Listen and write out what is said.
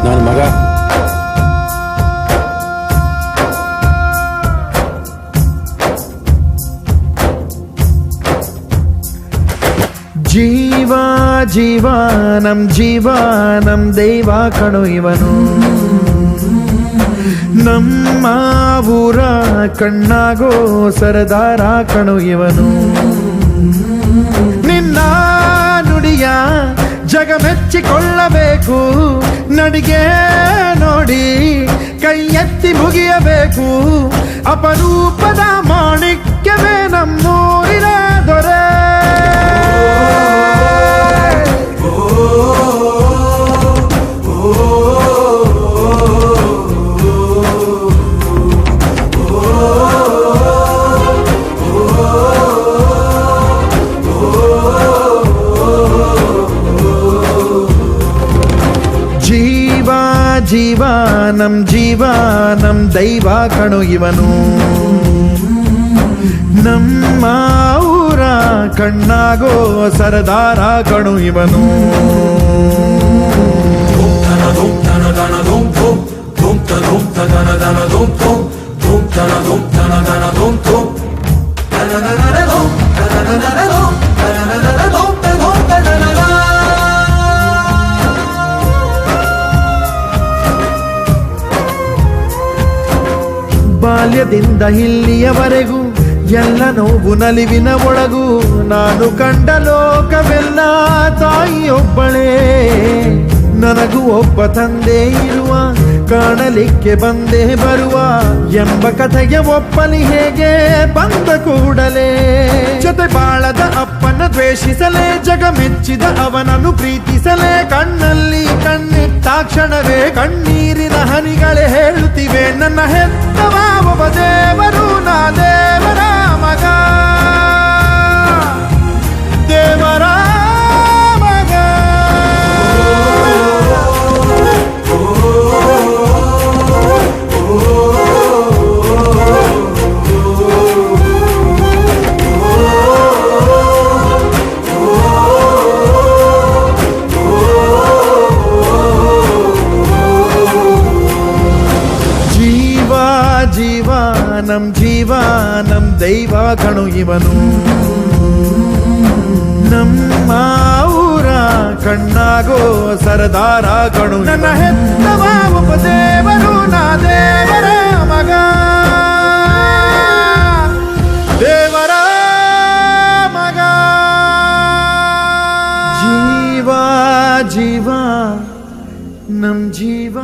ನನ್ನ ಮಗ. ಜೀವ ಜೀವ ನಮ್ ದೈವ ಕಣು ಇವನು, ನಮ್ಮ ಊರ ಕಣ್ಣಾಗೋ ಸರದಾರ ಕಣು ಇವನು. ನಿನ್ನ ನುಡಿಯ ಜಗ ಮೆಚ್ಚಿಕೊಳ್ಳಬೇಕು, ನಡಿಗೆ ನೋಡಿ ಕೈ ಎತ್ತಿ ಮುಗಿಯಬೇಕು. ಅಪರೂಪದ ಮಾಣಿಕ್ಯವೇ ನಮ್ಮೂರಿನ ದೊರೆ. ಜೀವ ನಮ್ ದೈವ ಕಣು ಇವನು, ನಮ್ಮ ಊರ ಕಣ್ಣಾಗೋ ಸರದಾರ ಕಣು ಇವನು. ಬಾಲ್ಯದಿಂದ ಇಲ್ಲಿಯವರೆಗೂ ಎಲ್ಲ ನೋವು ನಲಿವಿನ ಒಳಗೂ, ನಾನು ಕಂಡ ಲೋಕವೆಲ್ಲ ತಾಯಿಯೊಬ್ಬಳೇ. ನನಗೂ ಒಬ್ಬ ತಂದೆ ಇರುವ, ಕಾಣಲಿಕ್ಕೆ ಬಂದೇ ಬರುವ ಎಂಬ ಕಥೆಗೆ ಒಪ್ಪಲಿ ಹೇಗೆ ಬಂದ ಕೂಡಲೇ. ಜೊತೆ ಬಾಳದ ಅಪ್ಪನ ದ್ವೇಷಿಸಲೇ, ಜಗ ಮೆಚ್ಚಿದ ಅವನನ್ನು ಪ್ರೀತಿಸಲೇ. ಕಣ್ಣಲ್ಲಿ ಕಣ್ಣಿಟ್ಟಾಕ್ಷಣವೇ ಕಣ್ಣೀರಿನ ಹನಿಗಳೇ ಹೇಳುತ್ತಿವೆ, ನನ್ನ ಹೆತ್ತವ ಒಬ್ಬ ದೇವರು, ನಾ ದೇವರ ಮಗ, ದೇವರ ಮಗ. ಜೀವ ನಮ್ ದೈವ ಕಣು ಇವನು, ನಮ್ಮ ಊರ ಕಣ್ಣಾಗೋ ಸರದಾರ ಕಣು. ನನ್ನ ಹೆತ್ತವ ಒಬ್ಬ ದೇವರು, ನಾ ದೇವರ ಮಗ, ದೇವರ ಮಗ. ಜೀವ ನಮ್ ಜೀವ